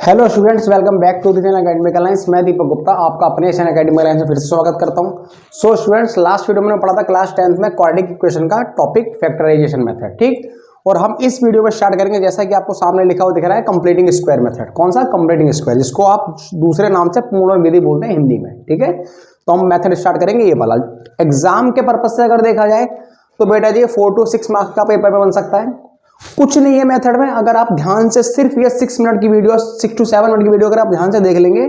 Hello students, welcome back to the channel academic alliance. मैं दीपक गुप्ता आपका अपने चैनल एकेडमिक अलायंस में फिर से स्वागत करता हूं। सो स्टूडेंट्स, लास्ट वीडियो में पढ़ा था क्लास 10th में क्वाड्रेटिक इक्वेशन का टॉपिक फैक्टराइजेशन मेथड, ठीक। और हम इस वीडियो में स्टार्ट करेंगे जैसा कि आपको सामने लिखा हुआ दिख रहा है, कंप्लीटिंग स्क्वायर मेथड। कौन सा? कंप्लीटिंग स्क्वायर, जिसको आप दूसरे नाम से पूर्ण विधि बोलते हैं हिंदी में, ठीक है। तो हम मेथड स्टार्ट करेंगे ये वाला। एग्जाम के पर्पज से अगर देखा जाए तो बेटा जी 4 to 6 मार्क्स का पेपर में बन सकता है। कुछ नहीं है मेथड में, अगर आप ध्यान से सिर्फ ये 6 मिनट की वीडियो, 6 to 7 मिनट की वीडियो अगर आप ध्यान से देख लेंगे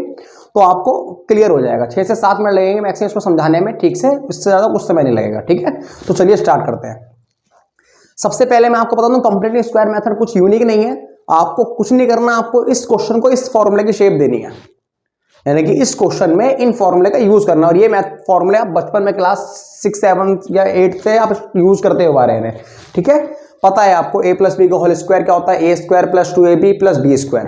तो आपको क्लियर हो जाएगा। 6 से 7 मिनट लगेंगे मैक्सिमम इसको समझाने में, ठीक से, इससे ज्यादा कुछ समय नहीं लगेगा, ठीक है। तो चलिए स्टार्ट करते हैं। सबसे पहले मैं आपको बता दूं, कंप्लीटिंग स्क्वायर मेथड कुछ यूनिक नहीं है। आपको कुछ नहीं करना, आपको इस क्वेश्चन को इस फॉर्मूले की शेप देनी है, यानी कि इस क्वेश्चन में इन फॉर्मूले का यूज करना। और ये मैथ फॉर्मूले आप बचपन में क्लास 6, 7 या 8 से आप यूज करते हुए आ रहे हैं, ठीक है। पता है आपको a प्लस बी का होल स्क्वायर क्या होता है, a square plus 2ab plus B square.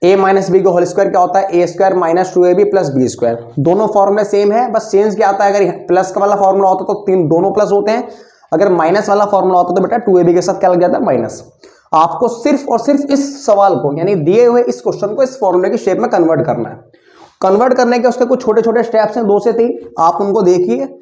a minus B का होल स्क्वायर क्या होता है, a square minus 2ab plus B square. दोनों फॉर्मूले सेम है, बस चेंज क्या आता है, अगर प्लस का वाला फॉर्मूला होता तो तीन दोनों प्लस होते हैं, अगर माइनस वाला फॉर्मूला होता तो बेटा 2ab के साथ क्या लग जाता है, माइनस। आपको सिर्फ और सिर्फ इस सवाल को, यानी दिए हुए इस क्वेश्चन को इस फॉर्मूले की शेप में कन्वर्ट करना है। कन्वर्ट करने के उसके कुछ छोटे छोटे स्टेप्स हैं, 2 से 3, आप उनको देखिए।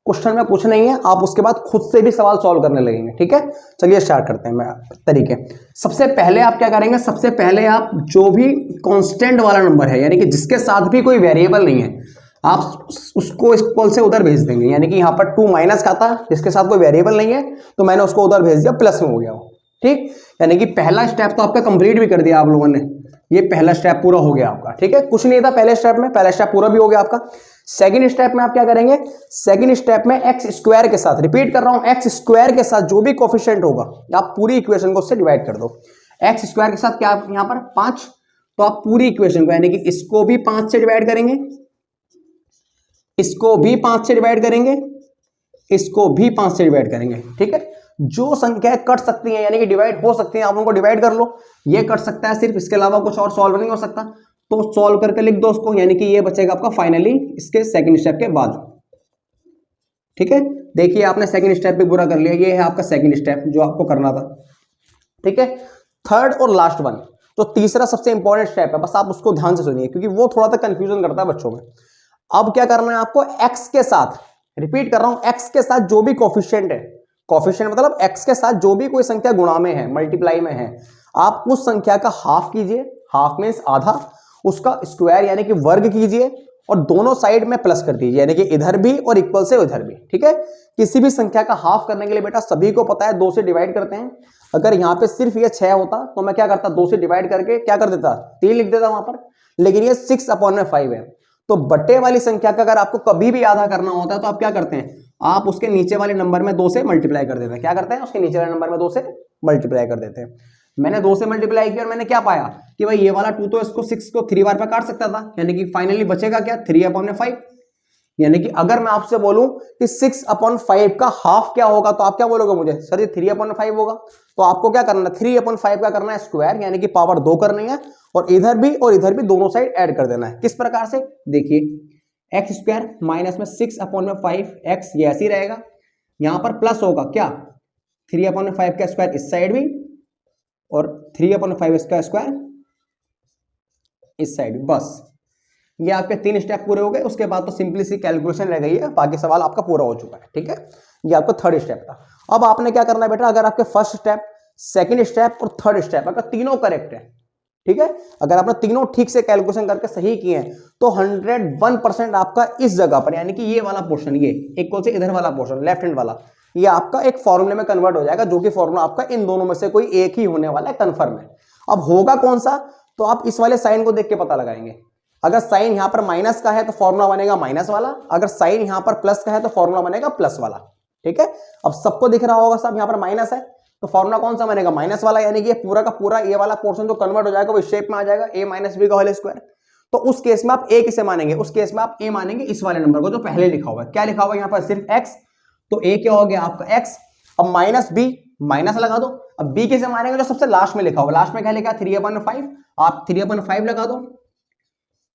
क्वेश्चन में कुछ नहीं है, आप उसके बाद खुद से भी सवाल सॉल्व करने लगेंगे, ठीक है। चलिए स्टार्ट करते हैं तरीके। सबसे पहले आप क्या करेंगे, सबसे पहले आप जो भी कांस्टेंट वाला नंबर है, यानी कि जिसके साथ भी कोई वेरिएबल नहीं है, आप उसको इक्वल से उधर भेज देंगे। यानी कि यहाँ पर 2 माइनस का था, जिसके साथ कोई वेरिएबल नहीं है, तो मैंने उसको उधर भेज दिया, प्लस में हो गया वो, ठीक। यानी कि पहला स्टेप तो आपका कंप्लीट भी कर दिया आप लोगों ने, ये पहला स्टेप पूरा हो गया आपका, ठीक है। कुछ नहीं था पहले स्टेप में, पहला स्टेप पूरा भी हो गया आपका। सेकंड स्टेप में आप क्या करेंगे, सेकंड स्टेप में एक्स स्क्वायर के साथ, रिपीट कर रहा हूं, एक्स स्क्वायर के साथ जो भी कोफिशिएंट होगा आप पूरी इक्वेशन को उससे डिवाइड कर दो। एक्स स्क्वायर के साथ क्या यहां पर 5, तो आप पूरी इक्वेशन को, यानी कि इसको भी 5 से डिवाइड करेंगे, इसको भी 5 से डिवाइड करेंगे, इसको भी 5 से डिवाइड करेंगे, ठीक है। जो संख्याएं कट सकती हैं, यानी कि डिवाइड हो सकती हैं, आप उनको डिवाइड कर लो। ये कट सकता है सिर्फ, इसके अलावा कुछ और सॉल्व नहीं हो सकता, तो सॉल्व करके लिख दो उसको। यानी कि ये बचेगा आपका फाइनली इसके सेकंड स्टेप के बाद, ठीक है। देखिए आपने सेकंड स्टेप भी पूरा कर लिया, ये है आपका सेकंड स्टेप जो आपको करना था, ठीक है। थर्ड और लास्ट वन, तो तीसरा सबसे इंपॉर्टेंट स्टेप है, बस आप उसको ध्यान से सुनिए क्योंकि वो थोड़ा सा कंफ्यूजन करता है बच्चों में। अब क्या करना है आपको, एक्स के साथ, रिपीट कर रहा हूं, एक्स के साथ जो भी कोफिशिएंट है, कोफिशिएंट मतलब एक्स के साथ जो भी कोई संख्या गुणा में है, मल्टीप्लाई में है, आप उस संख्या का हाफ कीजिए, हाफ मींस आधा, उसका स्क्वायर यानी कि वर्ग कीजिए, और दोनों साइड में प्लस कर दीजिए, यानी कि इधर भी और इक्वल से उधर भी, ठीक है। किसी भी संख्या का हाफ करने के लिए बेटा सभी को पता है 2 से डिवाइड करते हैं। अगर यहां पे सिर्फ ये 6 होता तो मैं क्या करता, 2 से डिवाइड करके क्या कर देता, 3 लिख देता वहां पर, लेकिन ये 6/5 है। तो बट्टे वाली संख्या का अगर आपको कभी भी आधा करना होता है तो आप क्या करते हैं, आप उसके नीचे वाले नंबर में 2 से मल्टीप्लाई कर देते हैं। क्या करते हैं, उसके नीचे वाले नंबर में 2 से मल्टीप्लाई कर देते हैं। मैंने 2 से मल्टीप्लाई किया और मैंने क्या पाया कि भाई ये वाला 2 तो इसको 6 को 3 बार पे काट सकता था, यानी कि फाइनली बचेगा क्या, 3/5। यानी कि अगर मैं आपसे बोलूं कि 6/5 का हाफ क्या होगा, तो आप क्या बोलोगे मुझे, सर ये 3/5 होगा। तो आपको क्या करना है, 3/5 का करना है स्क्वायर, यानी कि पावर 2 करनी है, और इधर भी दोनों साइड ऐड कर देना है। किस प्रकार से, देखिए एक्स स्क्वायर माइनस में 6/5 एक्स, ये ऐसे ही रहेगा। यहां पर प्लस होगा क्या, 3/5 का स्क्वायर इस साइड भी, और 3/5 इसका स्क्वायर इस साइड भी। बस ये आपके 3 स्टेप पूरे हो गए। उसके बाद तो सिंपली सी कैलकुलेशन रह गई है, बाकी सवाल आपका पूरा हो चुका है, ठीक है। ये आपका थर्ड स्टेप था। अब आपने क्या करना है बेटा, अगर आपके फर्स्ट स्टेप, सेकंड स्टेप और थर्ड स्टेप अगर तीनों करेक्ट है, ठीक है, अगर आपने तीनों ठीक से कैलकुलेशन करके सही किए हैं, तो 101% आपका इस जगह पर, यानी कि ये वाला पोर्शन, ये इक्वल से इधर वाला पोर्शन लेफ्ट हैंड वाला, ये आपका एक फॉर्मूले में कन्वर्ट हो जाएगा, जो कि फॉर्मूला आपका इन दोनों में से कोई एक ही होने वाला है, कंफर्म है। अब होगा कौन सा, तो आप इस वाले साइन को देख के पता लगाएंगे। अगर साइन यहां पर माइनस का है तो फॉर्मूला बनेगा माइनस वाला, अगर साइन यहां पर प्लस का है तो फॉर्मूला बनेगा प्लस वाला, ठीक है। अब सबको दिख रहा होगा सब, यहां पर माइनस है तो फॉर्मूला कौन सा बनेगा, माइनस वाला, यानी कि ये पूरा का पूरा ये वाला पोर्शन जो कन्वर्ट हो जाएगा वो शेप में आ जाएगा, a माइनस बी का होल स्क्वायर। तो उस केस में आप a किसे मानेंगे, उस केस में आप a मानेंगे इस वाले नंबर को जो पहले लिखा हुआ है। क्या लिखा हुआ है यहां पर, सिर्फ x, तो a क्या हो गया आपका x। अब माइनस b, माइनस लगा दो। अब b किसे मानेंगे, जो सबसे लास्ट में लिखा हुआ, लास्ट में क्या लिखा है 3/5, आप 3/5 लगा दो,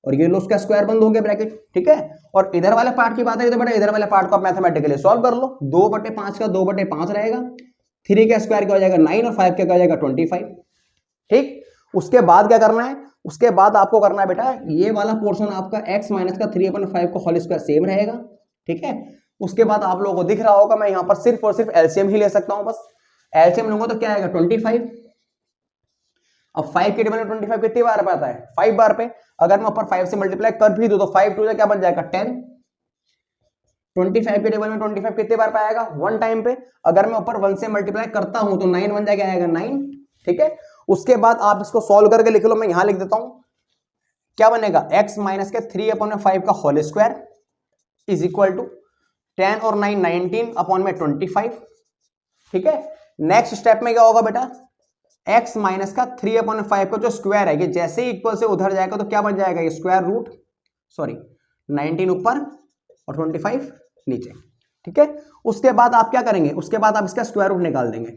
और ये लो उसका स्क्वायर बंद हो गया ब्रैकेट, ठीक है। और इधर वाले पार्ट की बात है तो बेटा इधर वाले पार्ट को आप मैथमेटिकली सॉल्व कर लो, 2/5 का 2/5 रहेगा, 3 का स्क्वायर क्या हो जाएगा 9, और 5 का क्या हो जाएगा 25, ठीक। उसके बाद क्या करना है, उसके बाद आपको करना है बेटा, ये वाला पोर्शन आपका x माइनस का 3/5 का होल स्क्वायर सेम रहेगा, ठीक है। उसके बाद आप लोगों को दिख रहा होगा मैं यहाँ पर सिर्फ और सिर्फ एलसीएम ही ले सकता हूँ, बस एलसीएम लूंगा तो क्या आएगा 25। अब 5 के टेबल में 25 कितनी बार पे आता है 5 बार पे, अगर मैं ऊपर 5 से मल्टीप्लाई कर भी दूं तो 5 2 क्या बन जाएगा 10। 25 के टेबल में 25 कितने बार पे आएगा 1 टाइम पे, अगर मैं ऊपर 1 से मल्टीप्लाई करता हूं तो 9 बन जाएगा, आएगा 9, ठीक है। उसके बाद आप इसको सॉल्व करके लिख लो, मैं यहां लिख देता हूं क्या बनेगा x माइनस के 3/5 का whole square is equal to 10 और 9 19/25, ठीक है। नेक्स्ट स्टेप में क्या होगा बेटा, x माइनस का 3/5 का जो स्क्वायर है ये जैसे ही इक्वल से उधर जाएगा तो क्या बन जाएगा, ये स्क्वायर रूट 19 ऊपर और 25 नीचे, ठीक है। उसके बाद आप क्या करेंगे, उसके बाद आप इसका स्क्वायर रूट निकाल देंगे।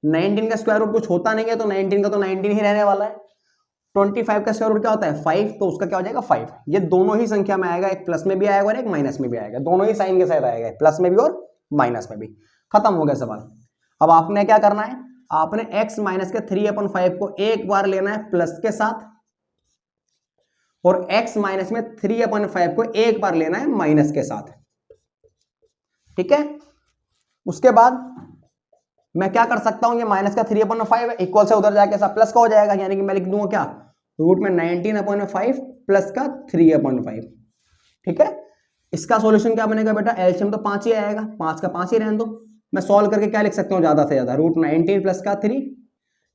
19 का स्क्वायर रूट कुछ होता नहीं है तो 19 का तो 19 ही रहने वाला है। 25 का स्क्वायर रूट क्या होता है 5, तो उसका क्या हो जाएगा 5। ये दोनों ही संख्या में आएगा, एक प्लस में भी आएगा और एक माइनस में भी आएगा, दोनों ही साइन के साथ आएगा, प्लस में भी और माइनस में भी। खत्म हो गया सवाल। अब आपने क्या करना है, आपने x माइनस के 3/5 को एक बार लेना है प्लस के साथ और x माइनस में 3/5 को एक बार लेना है माइनस के साथ, ठीक है। उसके बाद मैं क्या कर सकता हूं, ये माइनस का 3/5 है, इक्वल से उधर जाके सब प्लस का हो जाएगा, यानी कि मैं लिख दूंगा क्या रूट में 19/5 प्लस का 3/5, ठीक है। इसका सॉल्यूशन क्या बनेगा बेटा, एलसीएम तो 5 ही आएगा, 5 का 5 ही रहने दो। मैं सॉल्व करके क्या लिख सकता हूँ ज्यादा से ज्यादा रूट 19 प्लस का 3,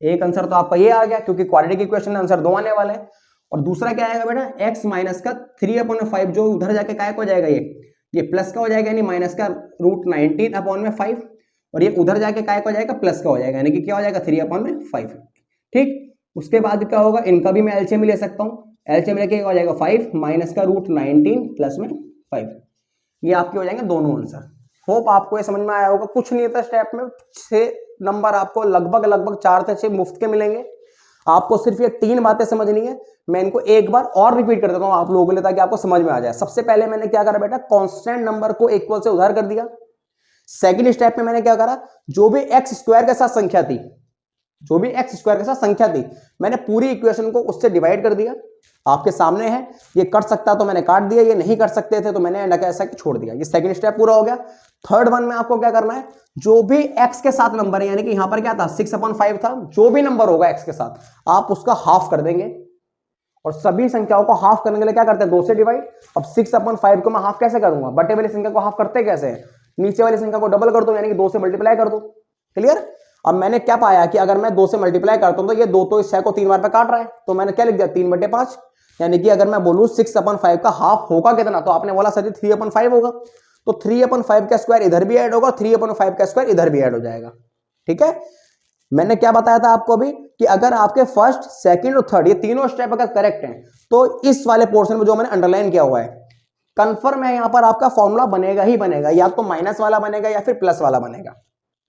एक आंसर तो आपका ये आ गया क्योंकि क्वाड्रेटिक इक्वेशन में आंसर 2 आने वाले हैं। और दूसरा क्या आएगा बेटा, x माइनस का 3/5 जो उधर जाके काय हो जाएगा, ये प्लस का हो जाएगा, यानी माइनस का रूट 19/5 और ये उधर जाके काय हो जाएगा प्लस का हो जाएगा, यानी कि क्या हो जाएगा 3/5, ठीक। उसके बाद क्या होगा, इनका भी मैं एलसीएम ले सकता हूँ, एलसीएम लेके हो जाएगा 5 माइनस का रूट 19 प्लस में 5, ये आपके हो जाएंगे दोनों आंसर। होप आपको ये समझ में आया होगा। कुछ नहीं था स्टेप में, 6 नंबर आपको लगभग 4 से 6 मुफ्त के मिलेंगे। आपको सिर्फ ये 3 बातें समझनी है। मैं इनको एक बार और रिपीट कर देता हूं आप लोगों के लिए ताकि आपको समझ में आ जाए। सबसे पहले मैंने क्या करा बेटा, कांस्टेंट नंबर को इक्वल से उधार कर दिया। सेकंड स्टेप में मैंने क्या करा, जो भी एक्स स्क्वायर के साथ संख्या थी, जो भी एक्स स्क्वायर के साथ संख्या थी, मैंने पूरी इक्वेशन को उससे डिवाइड कर दिया। आपके सामने है, ये कट सकता तो मैंने काट दिया, ये नहीं कट सकते थे तो मैंने ऐसा कि छोड़ दिया। ये सेकंड स्टेप पूरा हो गया। थर्ड वन में आपको क्या करना है, जो भी x के साथ नंबर है, यानी कि यहां पर क्या था 6/5 था, जो भी नंबर होगा x के साथ आप उसका हाफ कर देंगे। और सभी संख्याओं को हाफ करने के लिए क्या करते हैं 2 से डिवाइड। अब 6/5 को मैं हाफ कैसे करूंगा, बटे वाली संख्या को हाफ करते कैसे हैं, नीचे वाली संख्या को डबल कर दो, यानी कि 2 से मल्टीप्लाई कर दो। क्लियर। अब मैंने क्या पाया कि अगर मैं 2 से मल्टीप्लाई करता हूं तो ये 2 तो इस 6 को 3 बार पे काट रहा है, तो मैंने क्या लिख दिया 3/5, यानी कि अगर मैं बोलूं 6/5 का हाफ होगा कितना, तो आपने बोला सर 3/5 होगा, तो 3/5 का स्क्वायर इधर भी ऐड होगा, 3/5 का स्क्वायर इधर भी ऐड हो जाएगा, ठीक है। मैंने क्या बताया था आपको अभी कि अगर आपके फर्स्ट सेकंड और थर्ड ये तीनों स्टेप अगर करेक्ट हैं तो इस वाले पोर्शन में जो मैंने अंडरलाइन किया हुआ है कंफर्म है, यहां पर आपका फॉर्मूला बनेगा ही बनेगा, या तो माइनस वाला बनेगा या फिर प्लस वाला बनेगा,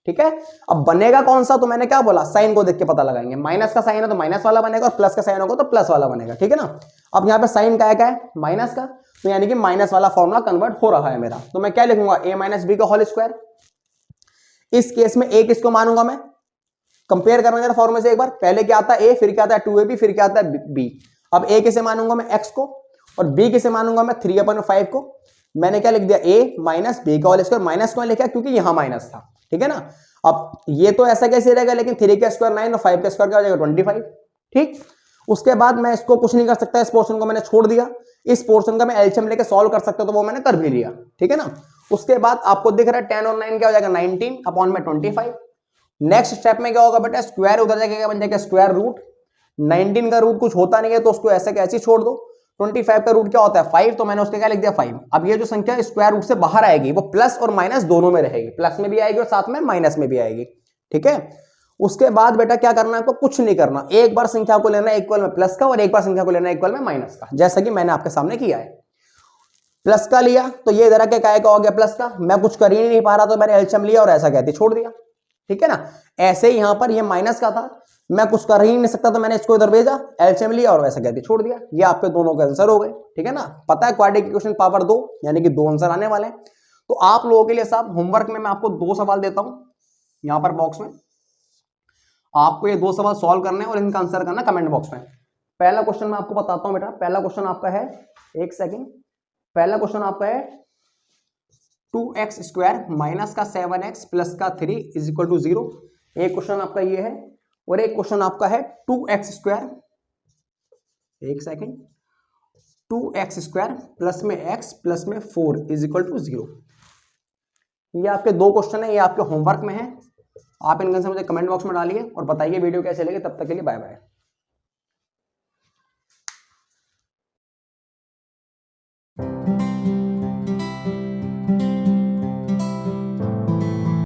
ठीक है। अब बनेगा कौन सा, तो मैंने क्या बोला साइन को देख के पता लगाएंगे, माइनस का साइन है तो माइनस वाला बनेगा और प्लस का साइन होगा तो प्लस वाला बनेगा, ठीक है ना। अब यहाँ पे साइन का है माइनस का, तो यानी कि माइनस वाला फॉर्मूला कन्वर्ट हो रहा है मेरा, तो मैं क्या लिखूंगा a माइनस बी का होल स्क्वायर। इस केस में a किसको मानूंगा मैं, कंपेयर करना जरा फॉर्मूले से एक बार, पहले क्या आता है a, फिर क्या आता है 2ab, फिर क्या आता है b। अब a किसे मानूंगा मैं x को, और b किसे मानूंगा मैं 3/5 को। मैंने क्या लिख दिया a माइनस बी का होल स्क्वायर, माइनस क्यों लिखा क्योंकि यहां माइनस था, ठीक है ना। अब ये तो ऐसा कैसे रहेगा, लेकिन 3 का स्क्वायर 9 और 5 का स्क्वायर क्या हो जाएगा 25, ठीक। उसके बाद मैं इसको कुछ नहीं कर सकता, इस पोर्शन को मैंने छोड़ दिया, इस पोर्शन का मैं एलसीएम लेके सॉल्व कर सकता, तो वो मैंने कर भी लिया, ठीक है ना। उसके बाद आपको दिख रहा है 10 और 9 क्या हो जाएगा 19/25। नेक्स्ट स्टेप में क्या होगा बेटा, स्क्वायर उधर जाके क्या बन जाएगा स्क्वायर रूट। 19 का रूट कुछ होता नहीं है तो उसको ऐसे कैसे छोड़ दो। 25 का रूट क्या होता है 5, तो मैंने उसके क्या लिख दिया 5। अब ये जो संख्या स्क्वायर रूट से बाहर आएगी वो प्लस और माइनस दोनों में रहेगी, प्लस में भी आएगी और साथ में माइनस में भी आएगी, ठीक है। उसके बाद बेटा क्या करना है आपको, कुछ नहीं करना, एक बार संख्या को लेना है इक्वल में प्लस का और एक बार संख्या को लेना है इक्वल में माइनस का, जैसा कि मैंने आपके सामने किया है। प्लस का लिया तो ये इधर आके काय का हो गया प्लस का, मैं कुछ कर ही नहीं पा रहा तो मैंने एलसीएम लिया और ऐसा कहते छोड़ दिया, ठीक है ना। ऐसे ही यहां पर ये माइनस का था, मैं कुछ कर ही नहीं सकता तो मैंने इसको इधर भेजा, एलसीएम लिया और वैसा कहते छोड़ दिया। ये आपके दोनों के आंसर हो गए, ठीक है ना। पता है क्वाड्रेटिक इक्वेशन पावर 2, यानी कि 2 आंसर आने वाले हैं। तो आप लोगों के लिए साहब होमवर्क में मैं आपको 2 सवाल देता हूं यहां पर बॉक्स में, आपको ये 2 सवाल सॉल्व करने हैं और इनका आंसर करना कमेंट बॉक्स में। पहला क्वेश्चन मैं आपको बताता हूं बेटा। पहला क्वेश्चन आपका है, एक सेकेंड, पहला क्वेश्चन आपका है 2x स्क्वायर माइनस का 7x प्लस का 3 इज इक्वल टू 0। एक क्वेश्चन आपका ये है, और एक क्वेश्चन आपका है 2x स्क्वायर, एक सेकेंड, 2x स्क्वायर प्लस में x प्लस में 4 इज इक्वल टू 0। ये आपके दो क्वेश्चन है, ये आपके होमवर्क में है। आप इनका आंसर मुझे कमेंट बॉक्स में डालिए और बताइए वीडियो कैसे लगे। तब तक के लिए बाय बाय।